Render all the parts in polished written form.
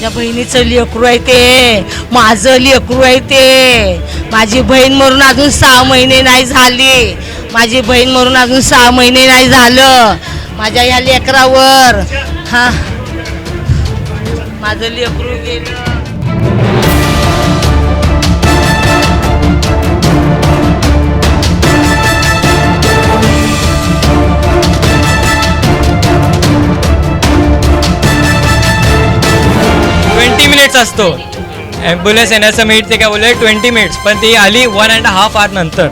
माझ्या बहिणीचं लेकरू आहे ते, माझं लेकरू आहे ते. माझी बहीण मरून अजून 6 महिने नाही झाली. माझी बहीण मरून अजून 6 महिने नाही झालं. माझ्या ह्या लेकरावर हा माझं लेकरू गेलं. 20 मिनिट्स असतो ॲम्ब्युलन्स येण्याचं मिनिट. ते काय बोलले 20 मिनिट्स, पण ती आली 1.5 आवर नंतर.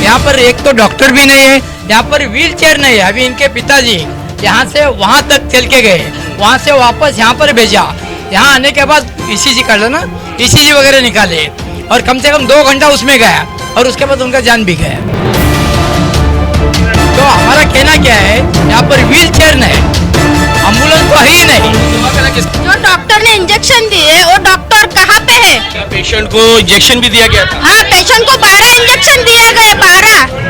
यहाँ पर एक तो डॉक्टर भी नहीं है, यहाँ पर व्हील चेयर नहीं है. अभी इनके पिताजी यहाँ से वहाँ तक चल के गए, वहाँ से वापस यहाँ पर भेजा. यहाँ आने के बाद ECG कर लो ना, ECG वगैरह निकाले और कम से कम 2 घंटा उसमें गया और उसके बाद उनका जान भी गया. तो हमारा कहना क्या है, यहाँ पर व्हील चेयर नहीं, एम्बुलेंस तो है ही नहीं. जो डॉक्टर ने इंजेक्शन दिए वो डॉक्टर कहाँ पे है? क्या पेशेंट को इंजेक्शन भी दिया गया था? हाँ, पेशेंट को 12 इंजेक्शन दिए गए, 12.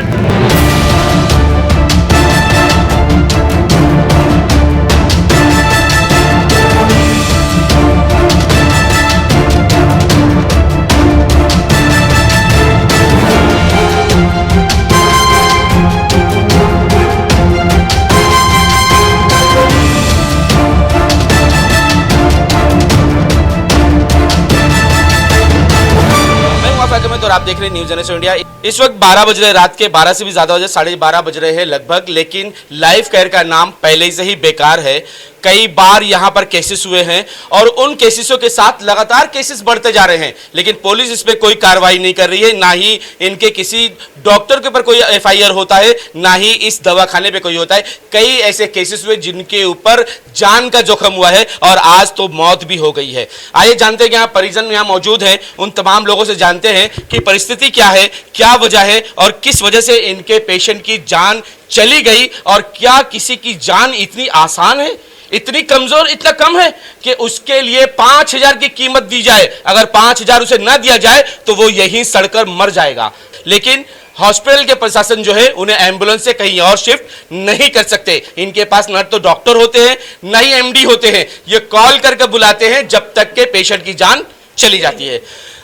और आप देख रहे हैं न्यूज़ जनरेशन इंडिया। इस वक्त 12 बज रहे, रात के 12 से भी ज्यादा हो जाए, 12:30 बज रहे हैं लगभग, लेकिन लाइफ केयर का नाम पहले से ही बेकार है। कई बार यहाँ पर केसेस हुए हैं और उन केसेसों के साथ लगातार केसेस बढ़ते जा रहे हैं, लेकिन पुलिस इस पर कोई कार्रवाई नहीं कर रही है। ना ही इनके किसी डॉक्टर के ऊपर कोई FIR होता है, ना ही इस दवाखाने पे कोई होता है। कई ऐसे केसेस हुए जिनके ऊपर जान का जोखिम हुआ है और आज तो मौत भी हो गई है। आइए जानते हैं कि यहाँ परिजन यहाँ मौजूद हैं, उन तमाम लोगों से जानते हैं कि परिस्थिति क्या है, क्या वजह है और किस वजह से इनके पेशेंट की जान चली गई और क्या किसी की जान इतनी आसान है, इतनी कमजोर, इतना कम है कि उसके लिए 5,000 की कीमत दी जाए। अगर 5,000 उसे न दिया जाए तो वो यहीं सड़कर मर जाएगा। लेकिन हॉस्पिटल के प्रशासन जो है उन्हें एम्बुलेंस से कहीं और शिफ्ट नहीं कर सकते। इनके पास न तो डॉक्टर होते हैं, न ही MD होते हैं। ये कॉल करके बुलाते हैं जब तक के पेशेंट की जान चली जाती है।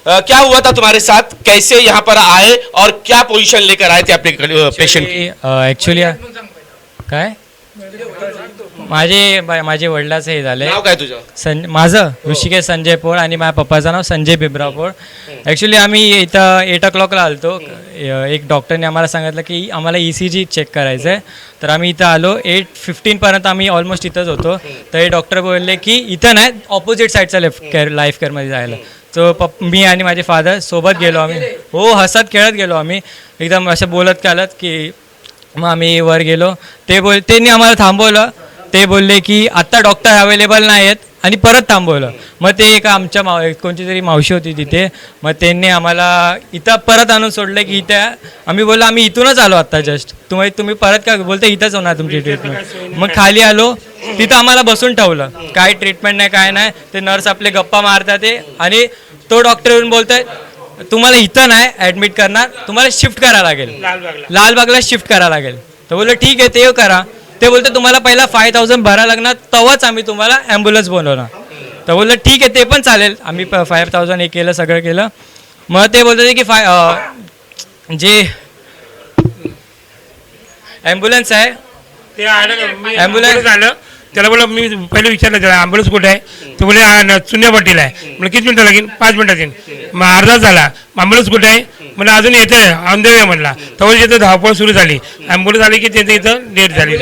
क्या हुआ था तुम्हारे साथ, कैसे यहाँ पर आए और क्या पोजीशन लेकर आए थे अपने पेशेंट की? ॲक्च्युली काय माझे वडिलाचं हे झाले. नाव काय तुझं? माझं ऋषिकेश संजय पोळ आणि माझ्या पप्पाचं नाव संजय बिबराव पोळ. ॲक्च्युली आम्ही इथं 8 o'clockला आलतो. एक डॉक्टरने आम्हाला सांगितलं की आम्हाला ECG चेक करायचं आहे, तर आम्ही इथं आलो. 8:15 पर्यंत आम्ही ऑलमोस्ट इथंच होतो. तर हे डॉक्टर बोलले की इथं नाही, ऑपोजिट साईडचा लाईफ केअरमध्ये जायला. तो मी आणि माझे फादर सोबत गेलो आम्ही. हो, हसत खेळत गेलो आम्ही, एकदम असं बोलत चालत की मग आम्ही वर गेलो. त्यांनी आम्हाला थांबवलं. ते बोलले की आत्ता डॉक्टर अवेलेबल नाही आहेत आणि परत थांबवलं. मग ते एका आमच्या कोणती तरी मावशी होती तिथे, मग त्यांनी आम्हाला इथं परत आणून सोडलं की इथं. आम्ही बोललो आम्ही इथूनच आलो आत्ता जस्ट, तुम्ही परत का बोलते इथंच होणार तुमची ट्रीटमेंट. मग खाली आलो, तिथं आम्हाला बसून ठेवलं. काय ट्रीटमेंट नाही, काय नाही. ते नर्स आपले गप्पा मारतात ते, आणि तो डॉक्टर येऊन बोलतोय तुम्हाला इथं नाही ॲडमिट करणार, तुम्हाला शिफ्ट करावं लागेल, लालबागला शिफ्ट करावं लागेल. तर बोललो ठीक आहे ते करा. ते बोलते तुम्हाला पहिला 5,000 भरावं लागणार, तेव्हाच आम्ही तुम्हाला ॲम्ब्युलन्स बोलवणार. तर बोललं ठीक आहे ते पण चालेल. आम्ही 5,000 हे केलं, सगळं केलं. मग ते बोलते की जे ॲम्ब्युलन्स आहे ते ॲम्ब्युलन्स आलं. त्याला बोला, मी पहिले विचारलं त्याला ॲम्ब्युलन्स कुठे आहे. तो बोले चुन्यापट्टीला आहे. म्हणजे किती मिनटं लागेल? 5 मिनटात येईल. मग अर्धा झाला. ॲम्ब्युलन्स कुठे आहे? म्हणजे अजून येते ऑन द वे म्हटला. तेव्हा तिथं धावपळ सुरू झाली. ॲम्ब्युलन्स आली की तिथे इथं डेट झाली.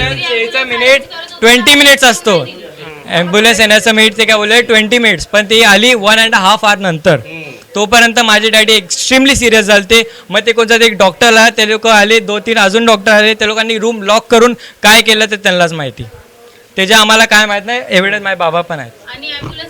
मिनिट 20 मिनिट्स असतो ॲम्ब्युलन्स येण्याचं मिनिट. ते काय बोलले 20 मिनिट्स, पण ती आली 1.5 hour नंतर. तोपर्यंत माझे डॅडी एक्स्ट्रीमली सिरियस झाले. मग ते कोणता एक डॉक्टर आला, ते लोक आले, 2-3 अजून डॉक्टर आले. त्या लोकांनी रूम लॉक करून काय केलं ते त्यांनाच माहिती. त्याच्या आम्हाला काय माहित नाही. एव्हिडन्स माझे बाबा पण आहेत.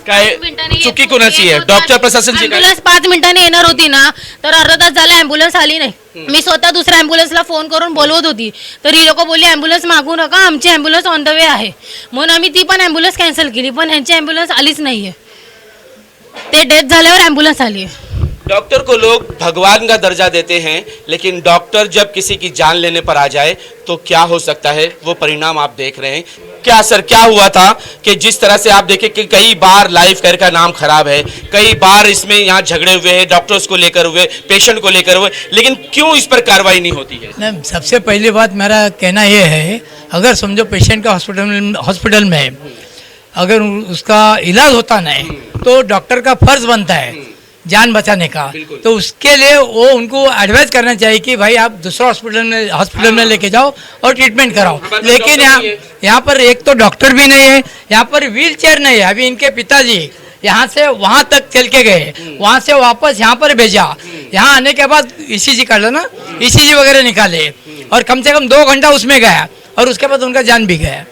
काय चुकी कोणाची आहे? डॉक्टर प्रशासनची? ॲम्ब्युलन्स 5 मिनिटांनी येणार होती ना, तर अर्धा तास झाला ॲम्ब्युलन्स आली नाही. मी स्वतः दुसऱ्या ॲम्ब्युलन्सला फोन करून बोलवत होती, तर ही लोक बोलली ॲम्ब्युलन्स मागू नका, आमची ॲम्ब्युलन्स ऑन द वे आहे. म्हणून आम्ही ती पण ॲम्ब्युलन्स कॅन्सल केली, पण ह्यांची ॲम्ब्युलन्स आलीच नाहीये. ते डेथ झाल्यावर ॲम्ब्युलन्स आली. डॉक्टर को लोग भगवान का दर्जा देते हैं, लेकिन डॉक्टर जब किसी की जान लेने पर आ जाए तो क्या हो सकता है, वो परिणाम आप देख रहे हैं। क्या सर, क्या हुआ था कि जिस तरह से आप देखें कि कई बार लाइफ केयर का नाम खराब है, कई बार इसमें यहाँ झगड़े हुए हैं, डॉक्टर्स को लेकर हुए, पेशेंट को लेकर हुए, लेकिन क्यों इस पर कार्रवाई नहीं होती है? नहीं, सबसे पहली बात मेरा कहना ये है, अगर समझो पेशेंट का हॉस्पिटल में अगर उसका इलाज होता नहीं तो डॉक्टर का फर्ज बनता है जान बचाने का, तो उसके लिए वो उनको एडवाइस करना चाहिए कि भाई आप दूसरा हॉस्पिटल में लेके जाओ और ट्रीटमेंट कराओ। लेकिन यहाँ पर एक तो डॉक्टर भी नहीं है, यहाँ पर व्हील चेयर नहीं है। अभी इनके पिताजी यहाँ से वहाँ तक चल के गए, वहाँ से वापस यहाँ पर भेजा, यहाँ आने के बाद ECG कर लो ना, ECG वगैरह निकाले और कम से कम 2 घंटा उसमें गया और उसके बाद उनका जान भी गया।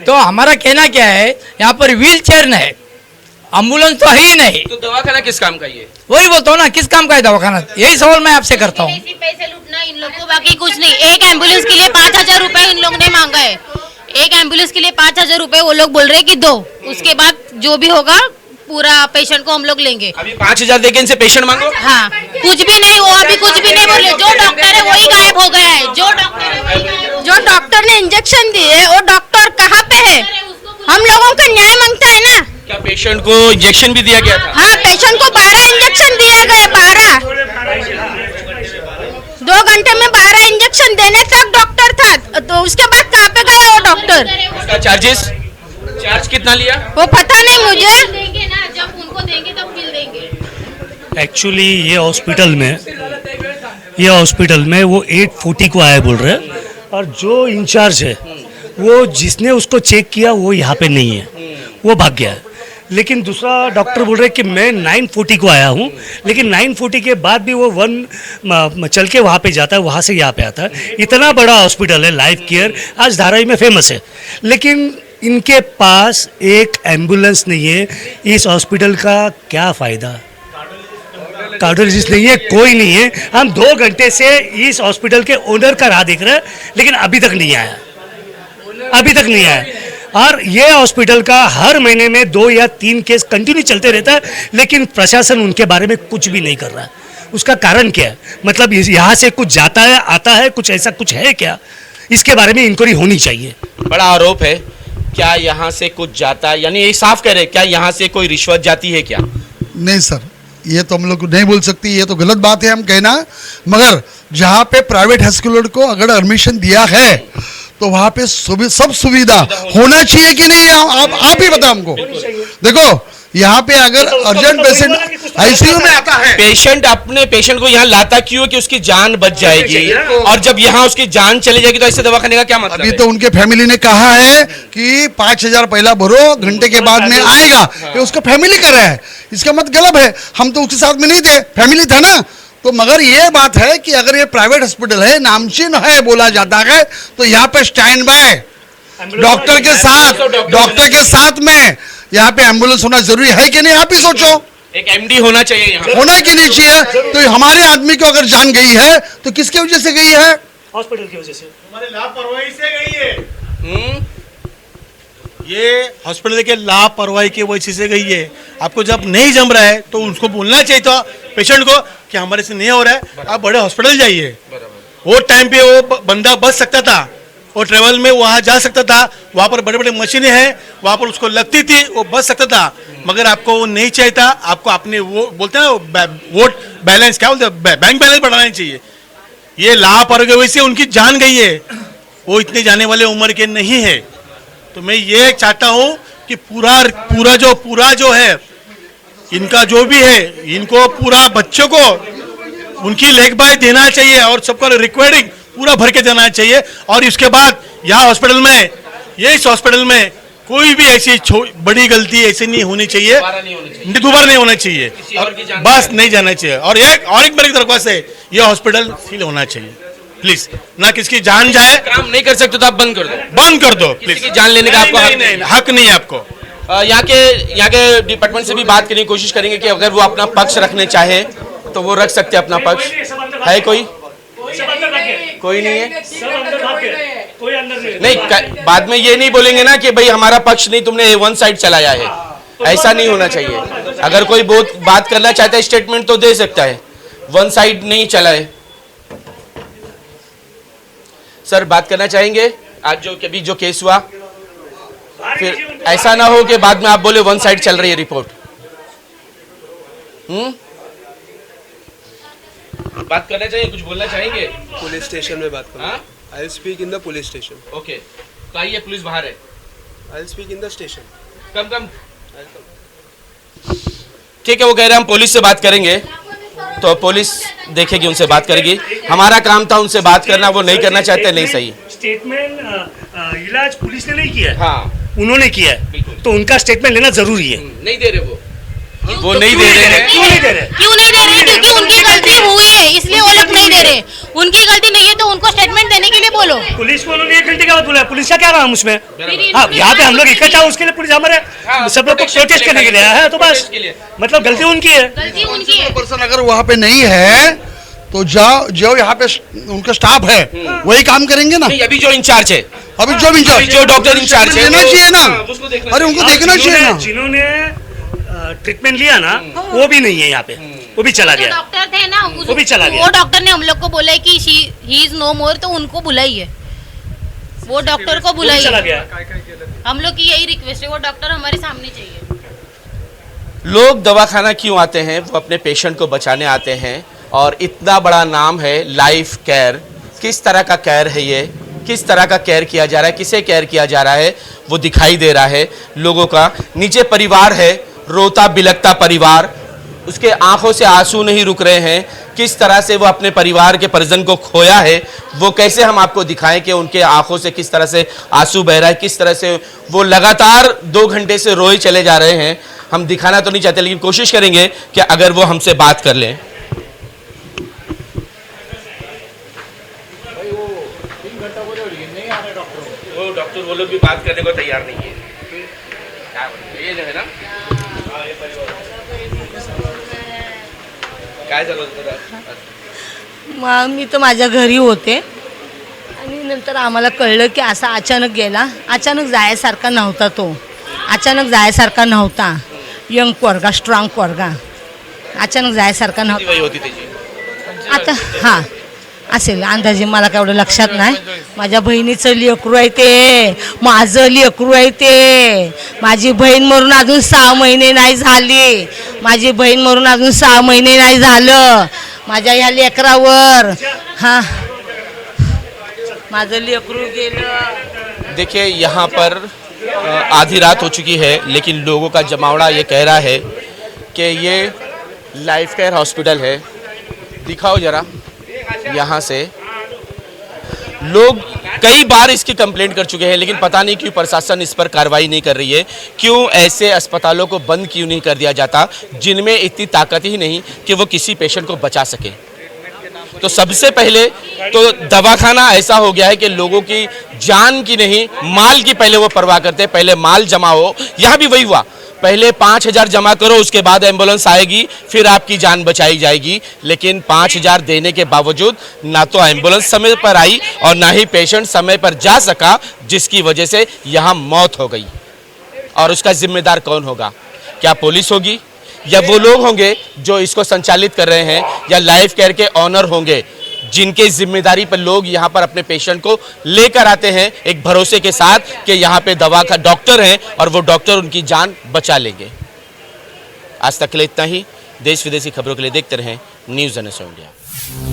तो हमारा कहना क्या है, यहाँ पर व्हील चेयर नहीं, एम्बुलेंस तो है ही नहीं, तो दवाखाना किस काम का ये? वही बोलता हूँ ना, किस काम का है दवाखाना? यही सवाल मैं आपसे करता हूँ। पैसे लूटना इन लोगों को, बाकी कुछ नहीं। एक एम्बुलेंस के लिए 5,000 रुपए इन लोगों ने मांगा है। एक एम्बुलेंस के लिए 5,000 रुपए वो लोग बोल रहे हैं कि दो, उसके बाद जो भी होगा पूरा पेशेंट को हम लोग लेंगे। अभी 5,000 देके इनसे पेशेंट मांगो? हाँ, कुछ भी नहीं, वो अभी कुछ भी नहीं बोले। जो डॉक्टर है वही गायब हो गया है, जो डॉक्टर है वही गायब। जो डॉक्टर ने इंजेक्शन दिए वो डॉक्टर कहाँ पे है? हम लोगों का न्याय मांगता है ना। क्या पेशेंट को इंजेक्शन भी दिया गया था? हाँ, पेशेंट को 12 इंजेक्शन दिया गया, 12। 2 घंटे में 12 इंजेक्शन देने तक डॉक्टर था, तो उसके बाद कहाँ पे गया वो डॉक्टर? उसका चार्ज कितना लिया? वो पता नहीं मुझे। देंगे ना, जब उनको देंगे तब बिल देंगे। एक्चुअली ये हॉस्पिटल में वो 840 को आया बोल रहे हैं, और जो इंचार्ज है वो जिसने उसको चेक किया वो यहाँ पे नहीं है, वो भाग गया है। लेकिन दूसरा डॉक्टर बोल रहे हैं कि मैं 940 को आया हूँ, लेकिन 940 के बाद भी वो चल के वहाँ पे जाता है, वहाँ से यहाँ पे आता है। इतना बड़ा हॉस्पिटल है लाइफ केयर, आज धारावी में फेमस है, लेकिन इनके पास एक एम्बुलेंस नहीं है। इस हॉस्पिटल का क्या फ़ायदा? कार्डियोलॉजिस्ट नहीं है, कोई नहीं है। हम 2 घंटे से इस हॉस्पिटल के ओनर का राह देख रहे हैं, लेकिन अभी तक नहीं आया, अभी तक नहीं आया। और ये हॉस्पिटल का हर महीने में 2 या 3 केस कंटिन्यू चलते रहता है, लेकिन प्रशासन उनके बारे में कुछ भी नहीं कर रहा है। उसका कारण क्या है? मतलब यहाँ से कुछ जाता है, आता है, कुछ ऐसा कुछ है क्या? इसके बारे में इंक्वायरी होनी चाहिए। बड़ा आरोप है, क्या यहाँ से कुछ जाता है, यानी ये साफ कह रहे, क्या यहाँ से कोई रिश्वत जाती है क्या? नहीं सर, ये तो हम लोग नहीं बोल सकती, ये तो गलत बात है हम कहना। मगर जहाँ पे प्राइवेट हॉस्पिटल को अगर एडमिशन दिया है तो वहाँ पे सब सुविधा होना चाहिए कि नहीं? आप ही बताओ हमको। देखो, यहाँ पे अगर अर्जेंट पेशेंट आईसीयू में आता है, पेशेंट अपने पेशेंट को यहाँ लाता क्यों? कि उसकी जान बच जाएगी, और जब यहाँ उसकी जान चली जाएगी तो ऐसे दवाखाने का क्या मतलब? अभी तो उनके फैमिली ने कहा है कि 5,000 पहला भरो, घंटे के बाद में आएगा। ये उसका फैमिली कर रहा है, इसका मत गलत है। हम तो उसके साथ में नहीं थे, फैमिली था ना। तो मगर ये बात है कि अगर ये प्राइवेट हॉस्पिटल है, नामचीन है बोला जाता है, तो यहाँ पे स्टैंड बाय डॉक्टर के साथ में यहाँ पे एम्बुलेंस होना जरूरी है कि नहीं? आप ही सोचो। एक MD होना चाहिए यहाँ, होना कि नहीं चाहिए? तो हमारे आदमी को अगर जान गई है तो किसकी वजह से गई है? हॉस्पिटल की वजह से, हमारे लापरवाही से गई है। ये हॉस्पिटल के लापरवाही की वजह से गई है। आपको जब नहीं जम रहा है तो उसको बोलना चाहिए था पेशेंट को कि हमारे से नहीं हो रहा है, आप बड़े हॉस्पिटल जाइए। वो टाइम पे वो बंदा बच सकता था, वो ट्रेवल में वहाँ जा सकता था, वहाँ पर बड़े बड़े मशीनें हैं, वहाँ पर उसको लगती थी, वो बच सकता था। मगर आपको वो नहीं चाहिए था, आपको अपने वो बोलते हैं ना वोट बैलेंस, क्या बोलते हैं, बैंक बैलेंस बढ़ाना चाहिए। ये लापरवाही से उनकी जान गई है, वो इतने जाने वाले उम्र के नहीं है। तो मैं ये चाहता हूँ कि पूरा जो है इनका जो भी है, इनको पूरा बच्चों को उनकी लेखबाई देना चाहिए और सबको रिक्वायरिंग पूरा भर के देना चाहिए। और इसके बाद यहाँ हॉस्पिटल में, इस हॉस्पिटल में कोई भी ऐसी बड़ी गलती ऐसी नहीं होनी चाहिए, दोबारा नहीं होना चाहिए, बस नहीं जाना चाहिए। और एक मेरी दरख्वास्त है, ये हॉस्पिटल सील होना चाहिए प्लीज। ना किसकी जान जाए, काम नहीं कर सकते तो आप बंद कर दो प्लीज। प्लीज। जान लेने का आपको हक नहीं है आपको। यहाँ के डिपार्टमेंट से भी बात करने की कोशिश करेंगे कि अगर वो अपना पक्ष रखने चाहे तो वो रख सकते हैं अपना पक्ष। है कोई नहीं है? नहीं, बाद में ये नहीं बोलेंगे ना कि भाई हमारा पक्ष नहीं, तुमने वन साइड चलाया है। ऐसा नहीं होना चाहिए। अगर कोई बहुत बात करना चाहता है स्टेटमेंट तो दे सकता है, वन साइड नहीं चला है। सर बात करना चाहेंगे आज जो कभी जो केस हुआ, फिर ऐसा ना हो कि बाद में आप बोले वन साइड चल रही है रिपोर्ट। बात करना चाहिए, कुछ बोलना चाहेंगे? पुलिस स्टेशन में बात करो। हाँ? I will speak in the police station. Okay, तो आइए, पुलिस बाहर है। I will speak in the station. Come ठीक है, वो कह रहे हैं हम पुलिस से बात करेंगे, तो पुलिस देखेगी, उनसे बात करेगी। हमारा काम था उनसे बात करना, वो नहीं करना चाहते, नहीं सही। स्टेटमेंट इलाज पुलिस ने नहीं किया है, हाँ उन्होंने किया है, तो उनका स्टेटमेंट लेना जरूरी है। नहीं दे रहे वो नहीं दे रहे हैं। क्यों नहीं दे रहे? क्यों नहीं दे रहे? क्योंकि उनकी गलती हुई है, इसलिए वो लोग नहीं दे रहे। उनकी गलती नहीं है तो उनको स्टेटमेंट देने के लिए बोलो। पुलिस को उन्होंने 1 घंटे के बाद बोला, पुलिस का क्या काम उसमें? हाँ, यहाँ पे हम लोग इकट्ठा उसके लिए पुलिस हमारे सब लोग को प्रोटेस्ट करने के लिए आया है, तो बस मतलब गलती उनकी है। गलती उनकी है। पर्सन अगर वहाँ पे नहीं है तो जो यहाँ पे उनका स्टाफ है वही काम करेंगे ना। नहीं, अभी जो इंचार्ज है, अभी जो इंचार्ज, जो डॉक्टर इंचार्ज है, देना चाहिए ना। उसको देखना अरे उनको देखना चाहिए ना। जिन्होंने ट्रीटमेंट लिया ना, वो भी नहीं है यहाँ पे, वो भी चला जो गया। डॉक्टर थे ना, वो भी चला गया। वो डॉक्टर ने हम लोग को बोला है कि ही इज नो मोर, तो उनको बुलाइए, वो डॉक्टर को वो भी चला बुलाइए। गया। हम लोग की यही रिक्वेस्ट है, वो डॉक्टर हमारे सामने चाहिए। लोग दवाखाना क्यों आते हैं? वो अपने पेशेंट को बचाने आते हैं, और इतना बड़ा नाम है लाइफ केयर। किस तरह का केयर है ये, किस तरह का केयर किया जा रहा है, किसे केयर किया जा रहा है, वो दिखाई दे रहा है लोगों का। नीचे परिवार है, रोता बिलखता परिवार, उसके आंखों से आंसू नहीं रुक रहे हैं। किस तरह से वो अपने परिवार के परिजन को खोया है, वो कैसे हम आपको दिखाएं कि उनके आंखों से किस तरह से आंसू बह रहा है, किस तरह से वो लगातार 2 घंटे से रोए चले जा रहे हैं। हम दिखाना तो नहीं चाहते, लेकिन कोशिश करेंगे कि अगर वो हमसे बात कर लें। वो डॉक्टर वो लोग भी बात करने को तैयार नहीं है। ये जो है ना, काय झालं होतं? मी तर माझ्या घरी होते आणि नंतर आम्हाला कळलं की असा अचानक गेला. अचानक जायसारखा नव्हता तो, अचानक जायसारखा नव्हता. यंग पोरगा, स्ट्रॉंग पोरगा, अचानक जायसारखा किती वय नव्हता. होती त्याची? आता हां असेल अंदाजे, मला काय एवढं लक्षात नाही. माझ्या बहिणीचं लेकरू आहे ते, माझं लेकरू आहे ते. माझी बहीण मरून अजून 6 महिने नाही झाली. माझी बहीण मरून अजून 6 महिने नाही झालं. माझ्या ह्या लेकरावर हां माझं लेकरू गेलं. देखिए यहाँ पर आधी रात हो चुकी है, लेकिन लोगों का जमावड़ा ये कह रहा है कि ये लाइफ केयर हॉस्पिटल है। दिखाओ जरा, यहाँ से लोग कई बार इसकी कंप्लेंट कर चुके हैं, लेकिन पता नहीं क्यों प्रशासन इस पर कार्रवाई नहीं कर रही है। क्यों ऐसे अस्पतालों को बंद क्यों नहीं कर दिया जाता जिनमें इतनी ताकत ही नहीं कि वो किसी पेशेंट को बचा सके। तो सबसे पहले तो दवाखाना ऐसा हो गया है कि लोगों की जान की नहीं, माल की पहले वो परवाह करते हैं। पहले माल जमा हो, यहाँ भी वही हुआ, पहले 5,000 जमा करो, उसके बाद एम्बुलेंस आएगी, फिर आपकी जान बचाई जाएगी। लेकिन 5,000 देने के बावजूद ना तो एम्बुलेंस समय पर आई और ना ही पेशेंट समय पर जा सका, जिसकी वजह से यहाँ मौत हो गई। और उसका जिम्मेदार कौन होगा? क्या पुलिस होगी, या वो लोग होंगे जो इसको संचालित कर रहे हैं, या लाइफ केयर के ऑनर होंगे जिनके जिम्मेदारी पर लोग यहाँ पर अपने पेशेंट को लेकर आते हैं एक भरोसे के साथ कि यहाँ पे दवा का डॉक्टर हैं और वो डॉक्टर उनकी जान बचा लेंगे। आज तक के लिए इतना ही। देश विदेशी खबरों के लिए देखते रहें न्यूज़ जनरेशन इंडिया।